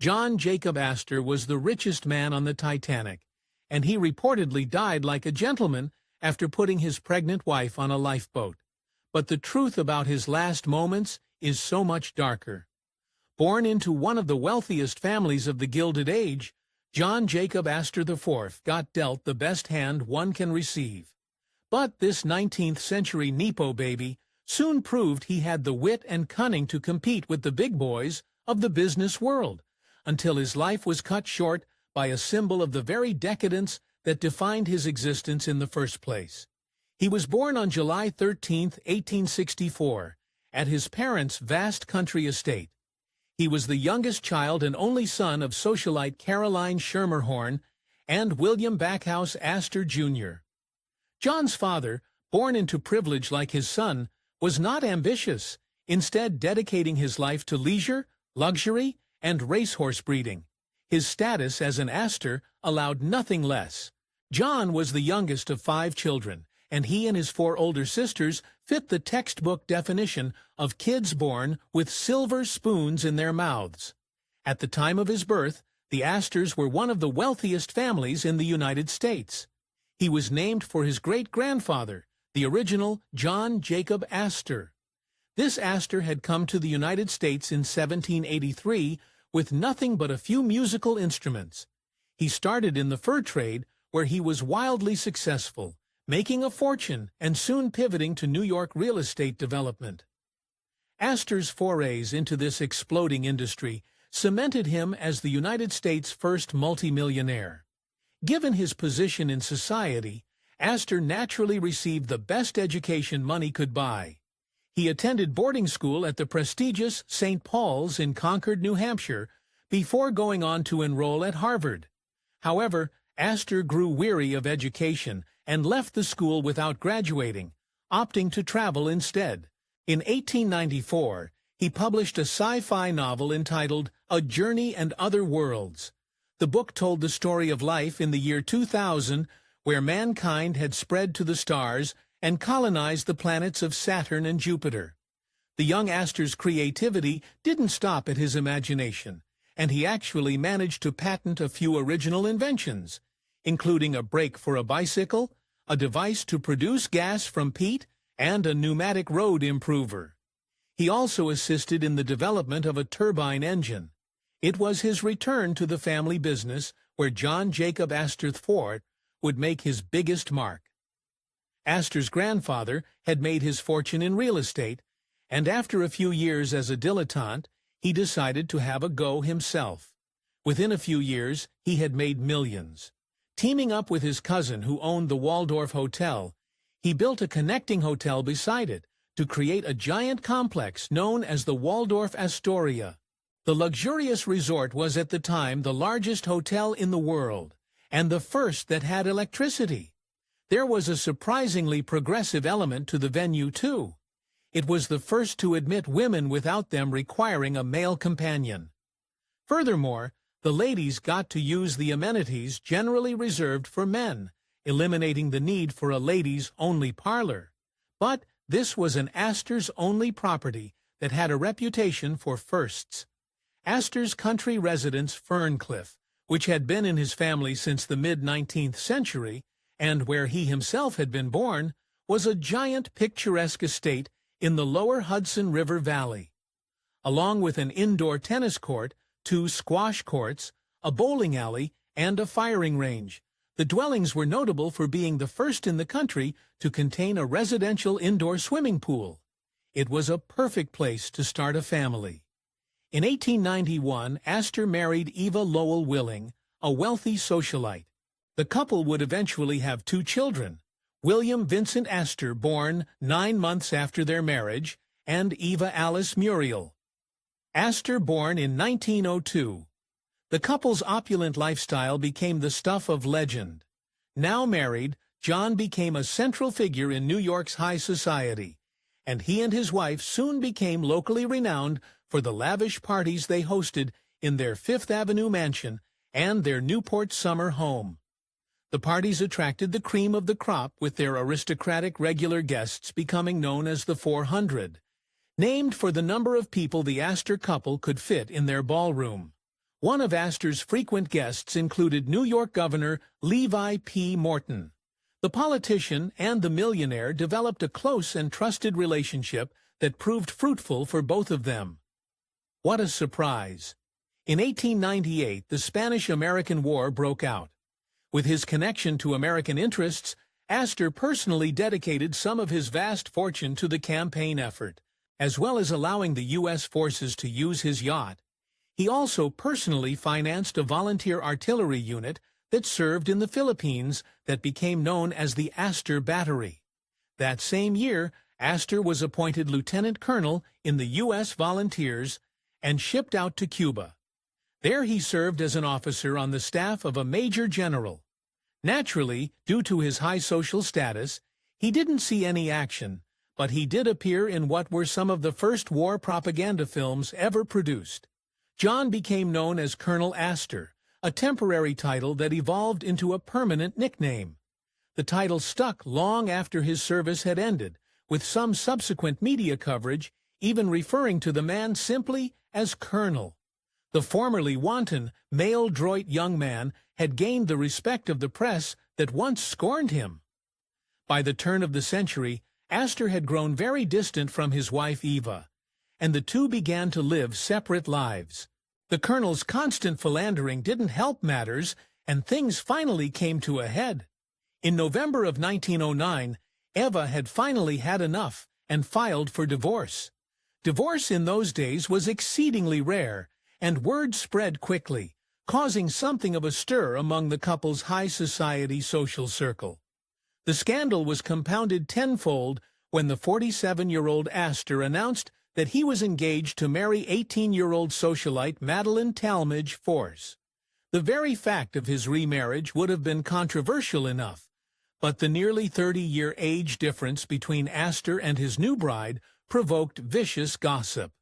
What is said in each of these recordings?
John Jacob Astor was the richest man on the Titanic, and he reportedly died like a gentleman after putting his pregnant wife on a lifeboat. But the truth about his last moments is so much darker. Born into one of the wealthiest families of the Gilded Age, John Jacob Astor IV got dealt the best hand one can receive. But this 19th-century Nepo baby soon proved he had the wit and cunning to compete with the big boys of the business world, until his life was cut short by a symbol of the very decadence that defined his existence in the first place. He was born on July 13, 1864, at his parents' vast country estate. He was the youngest child and only son of socialite Caroline Schermerhorn and William Backhouse Astor Jr. John's father, born into privilege like his son, was not ambitious, instead dedicating his life to leisure, luxury, and racehorse breeding. His status as an Astor allowed nothing less. John was the youngest of 5 children, and he and his 4 older sisters fit the textbook definition of kids born with silver spoons in their mouths. At the time of his birth, the Astors were one of the wealthiest families in the United States. He was named for his great-grandfather, the original John Jacob Astor. This Astor had come to the United States in 1783 with nothing but a few musical instruments. He started in the fur trade, where he was wildly successful, making a fortune and soon pivoting to New York real estate development. Astor's forays into this exploding industry cemented him as the United States' first multimillionaire. Given his position in society, Astor naturally received the best education money could buy. He attended boarding school at the prestigious St. Paul's in Concord, New Hampshire, before going on to enroll at Harvard. However, Astor grew weary of education and left the school without graduating, opting to travel instead. In 1894, he published a sci-fi novel entitled A Journey and Other Worlds. The book told the story of life in the year 2000, where mankind had spread to the stars and colonized the planets of Saturn and Jupiter. The young Astor's creativity didn't stop at his imagination, and he actually managed to patent a few original inventions, including a brake for a bicycle, a device to produce gas from peat, and a pneumatic road improver. He also assisted in the development of a turbine engine. It was his return to the family business where John Jacob Astor IV would make his biggest mark. Astor's grandfather had made his fortune in real estate, and after a few years as a dilettante, he decided to have a go himself. Within a few years, he had made millions. Teaming up with his cousin who owned the Waldorf Hotel, he built a connecting hotel beside it to create a giant complex known as the Waldorf Astoria. The luxurious resort was at the time the largest hotel in the world, and the first that had electricity. There was a surprisingly progressive element to the venue, too. It was the first to admit women without them requiring a male companion. Furthermore, the ladies got to use the amenities generally reserved for men, eliminating the need for a ladies-only parlor. But this was an Astor's-only property that had a reputation for firsts. Astor's country residence, Ferncliff, which had been in his family since the mid-19th century, and where he himself had been born, was a giant picturesque estate in the lower Hudson River Valley. Along with an indoor tennis court, 2 squash courts, a bowling alley, and a firing range, the dwellings were notable for being the first in the country to contain a residential indoor swimming pool. It was a perfect place to start a family. In 1891, Astor married Eva Lowell Willing, a wealthy socialite. The couple would eventually have 2 children, William Vincent Astor, born 9 months after their marriage, and Eva Alice Muriel. Astor, born in 1902. The couple's opulent lifestyle became the stuff of legend. Now married, John became a central figure in New York's high society, and he and his wife soon became locally renowned for the lavish parties they hosted in their Fifth Avenue mansion and their Newport summer home. The parties attracted the cream of the crop, with their aristocratic regular guests becoming known as the 400, named for the number of people the Astor couple could fit in their ballroom. One of Astor's frequent guests included New York Governor Levi P. Morton. The politician and the millionaire developed a close and trusted relationship that proved fruitful for both of them. What a surprise! In 1898, the Spanish-American War broke out. With his connection to American interests, Astor personally dedicated some of his vast fortune to the campaign effort, as well as allowing the U.S. forces to use his yacht. He also personally financed a volunteer artillery unit that served in the Philippines that became known as the Astor Battery. That same year, Astor was appointed lieutenant colonel in the U.S. Volunteers and shipped out to Cuba. There he served as an officer on the staff of a major general. Naturally, due to his high social status, he didn't see any action, but he did appear in what were some of the first war propaganda films ever produced. John became known as Colonel Astor, a temporary title that evolved into a permanent nickname. The title stuck long after his service had ended, with some subsequent media coverage even referring to the man simply as Colonel. The formerly wanton, maladroit young man had gained the respect of the press that once scorned him. By the turn of the century, Astor had grown very distant from his wife Eva, and the two began to live separate lives. The colonel's constant philandering didn't help matters, and things finally came to a head. In November of 1909, Eva had finally had enough and filed for divorce. Divorce in those days was exceedingly rare, and word spread quickly, causing something of a stir among the couple's high society social circle. The scandal was compounded tenfold when the 47-year-old Astor announced that he was engaged to marry 18-year-old socialite Madeline Talmadge Force. The very fact of his remarriage would have been controversial enough, but the nearly 30-year age difference between Astor and his new bride provoked vicious gossip.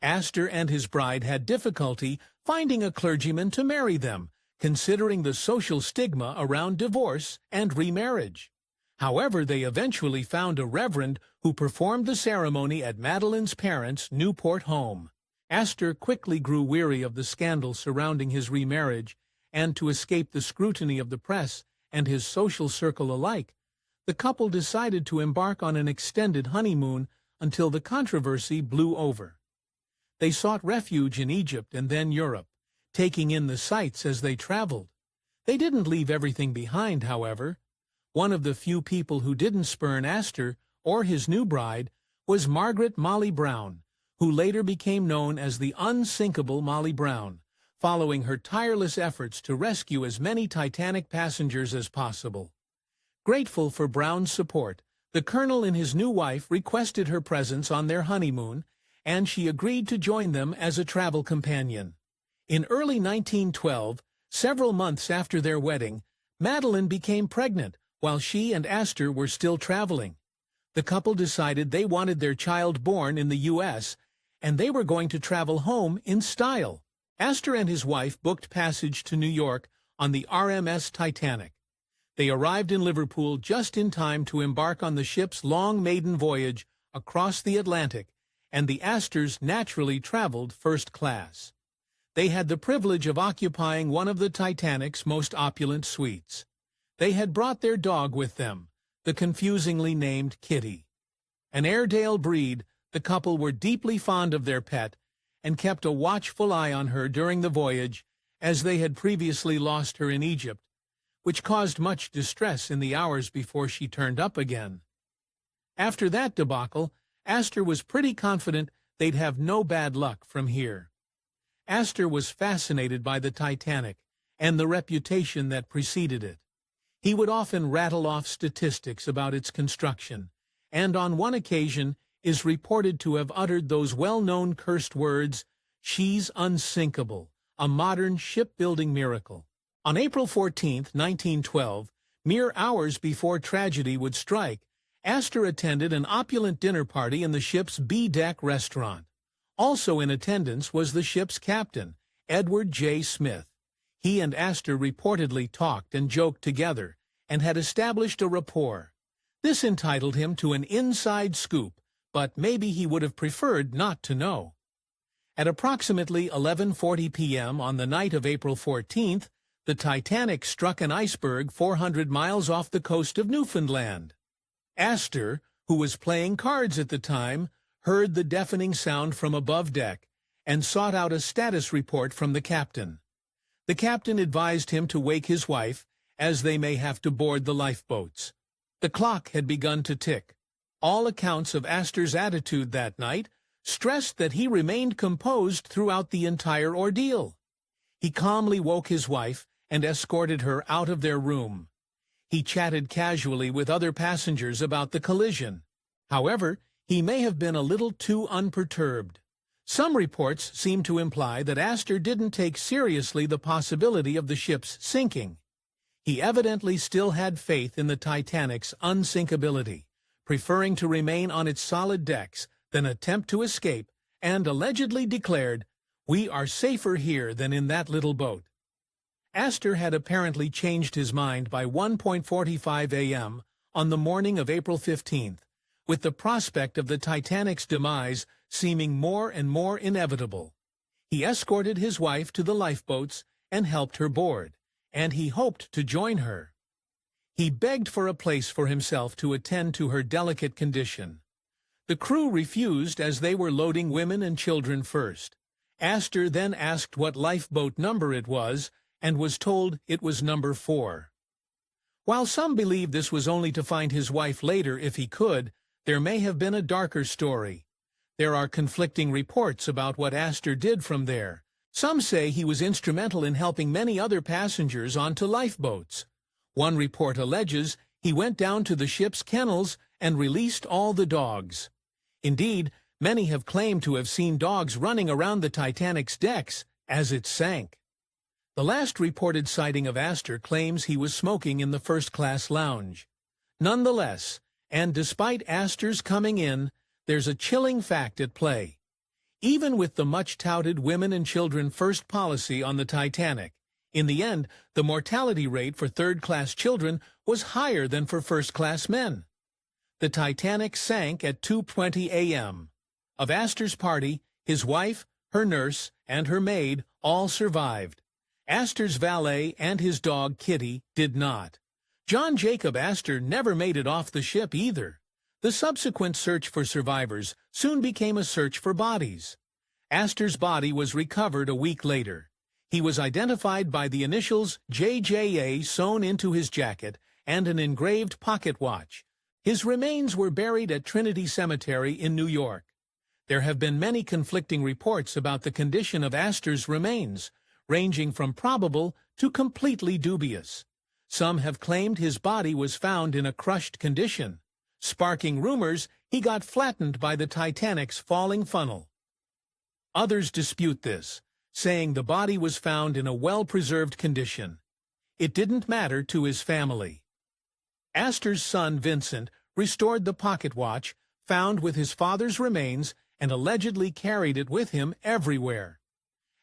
Astor and his bride had difficulty finding a clergyman to marry them, considering the social stigma around divorce and remarriage. However, they eventually found a reverend who performed the ceremony at Madeline's parents' Newport home. Astor quickly grew weary of the scandal surrounding his remarriage, and to escape the scrutiny of the press and his social circle alike, the couple decided to embark on an extended honeymoon until the controversy blew over. They sought refuge in Egypt and then Europe, taking in the sights as they traveled. They didn't leave everything behind, however. One of the few people who didn't spurn Astor or his new bride was Margaret Molly Brown, who later became known as the unsinkable Molly Brown, following her tireless efforts to rescue as many Titanic passengers as possible. Grateful for Brown's support, the colonel and his new wife requested her presence on their honeymoon, and she agreed to join them as a travel companion. In early 1912, several months after their wedding, Madeline became pregnant while she and Astor were still traveling. The couple decided they wanted their child born in the U.S., and they were going to travel home in style. Astor and his wife booked passage to New York on the RMS Titanic. They arrived in Liverpool just in time to embark on the ship's long maiden voyage across the Atlantic, and the Astors naturally traveled first class. They had the privilege of occupying one of the Titanic's most opulent suites. They had brought their dog with them, the confusingly named Kitty. An Airedale breed, the couple were deeply fond of their pet and kept a watchful eye on her during the voyage, as they had previously lost her in Egypt, which caused much distress in the hours before she turned up again. After that debacle, Astor was pretty confident they'd have no bad luck from here. Astor was fascinated by the Titanic and the reputation that preceded it. He would often rattle off statistics about its construction, and on one occasion is reported to have uttered those well-known cursed words, "She's unsinkable, a modern shipbuilding miracle." On April 14, 1912, mere hours before tragedy would strike, Astor attended an opulent dinner party in the ship's B-deck restaurant. Also in attendance was the ship's captain, Edward J. Smith. He and Astor reportedly talked and joked together and had established a rapport. This entitled him to an inside scoop, but maybe he would have preferred not to know. At approximately 11:40 p.m. on the night of April 14th, the Titanic struck an iceberg 400 miles off the coast of Newfoundland. Astor, who was playing cards at the time, heard the deafening sound from above deck and sought out a status report from the captain. The captain advised him to wake his wife, as they may have to board the lifeboats. The clock had begun to tick. All accounts of Astor's attitude that night stressed that he remained composed throughout the entire ordeal. He calmly woke his wife and escorted her out of their room. He chatted casually with other passengers about the collision. However, he may have been a little too unperturbed. Some reports seem to imply that Astor didn't take seriously the possibility of the ship's sinking. He evidently still had faith in the Titanic's unsinkability, preferring to remain on its solid decks than attempt to escape, and allegedly declared, "We are safer here than in that little boat." Astor had apparently changed his mind by 1:45 a.m. on the morning of April 15th, with the prospect of the Titanic's demise seeming more and more inevitable. He escorted his wife to the lifeboats and helped her board, and he hoped to join her. He begged for a place for himself to attend to her delicate condition. The crew refused as they were loading women and children first. Astor then asked what lifeboat number it was and was told it was number 4. While some believe this was only to find his wife later if he could, there may have been a darker story. There are conflicting reports about what Astor did from there. Some say he was instrumental in helping many other passengers onto lifeboats. One report alleges he went down to the ship's kennels and released all the dogs. Indeed, many have claimed to have seen dogs running around the Titanic's decks as it sank. The last reported sighting of Astor claims he was smoking in the first-class lounge. Nonetheless, and despite Astor's coming in, there's a chilling fact at play. Even with the much-touted women and children first policy on the Titanic, in the end, the mortality rate for third-class children was higher than for first-class men. The Titanic sank at 2:20 a.m. Of Astor's party, his wife, her nurse, and her maid all survived. Astor's valet and his dog Kitty did not. John Jacob Astor never made it off the ship either. The subsequent search for survivors soon became a search for bodies. Astor's body was recovered a week later. He was identified by the initials JJA sewn into his jacket and an engraved pocket watch. His remains were buried at Trinity Cemetery in New York. There have been many conflicting reports about the condition of Astor's remains, ranging from probable to completely dubious. Some have claimed his body was found in a crushed condition, sparking rumors he got flattened by the Titanic's falling funnel. Others dispute this, saying the body was found in a well-preserved condition. It didn't matter to his family. Astor's son Vincent restored the pocket watch found with his father's remains and allegedly carried it with him everywhere.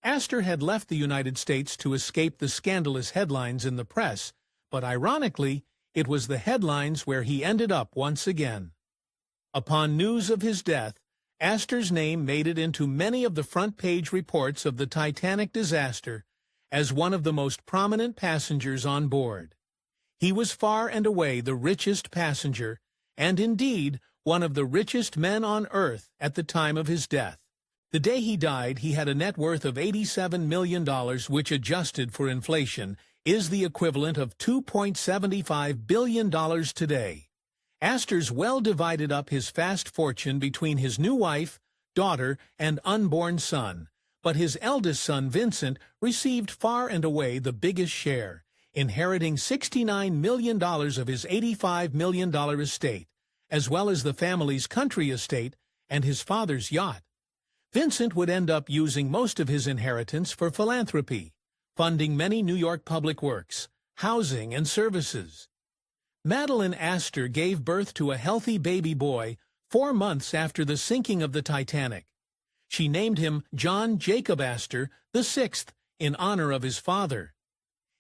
Astor had left the United States to escape the scandalous headlines in the press, but ironically, it was the headlines where he ended up once again. Upon news of his death, Astor's name made it into many of the front-page reports of the Titanic disaster as one of the most prominent passengers on board. He was far and away the richest passenger, and indeed one of the richest men on earth at the time of his death. The day he died, he had a net worth of $87 million, which, adjusted for inflation, is the equivalent of $2.75 billion today. Astor's well divided up his vast fortune between his new wife, daughter, and unborn son, but his eldest son, Vincent, received far and away the biggest share, inheriting $69 million of his $85 million estate, as well as the family's country estate and his father's yacht. Vincent would end up using most of his inheritance for philanthropy, funding many New York public works, housing, and services. Madeline Astor gave birth to a healthy baby boy 4 months after the sinking of the Titanic. She named him John Jacob Astor VI in honor of his father.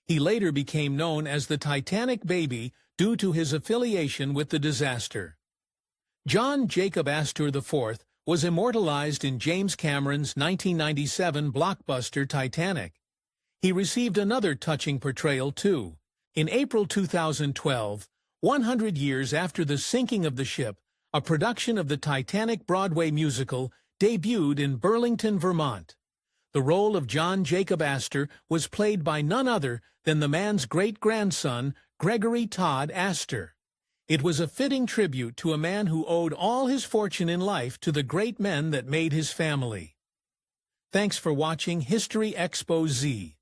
He later became known as the Titanic Baby due to his affiliation with the disaster. John Jacob Astor IV was immortalized in James Cameron's 1997 blockbuster Titanic. He received another touching portrayal, too. In April 2012, 100 years after the sinking of the ship, a production of the Titanic Broadway musical debuted in Burlington, Vermont. The role of John Jacob Astor was played by none other than the man's great-grandson, Gregory Todd Astor. It was a fitting tribute to a man who owed all his fortune in life to the great men that made his family. Thanks for watching History Expo Z.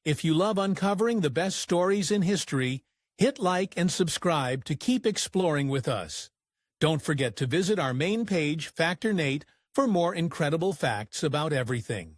If you love uncovering the best stories in history, hit like and subscribe to keep exploring with us. Don't forget to visit our main page, Factor Nate, for more incredible facts about everything.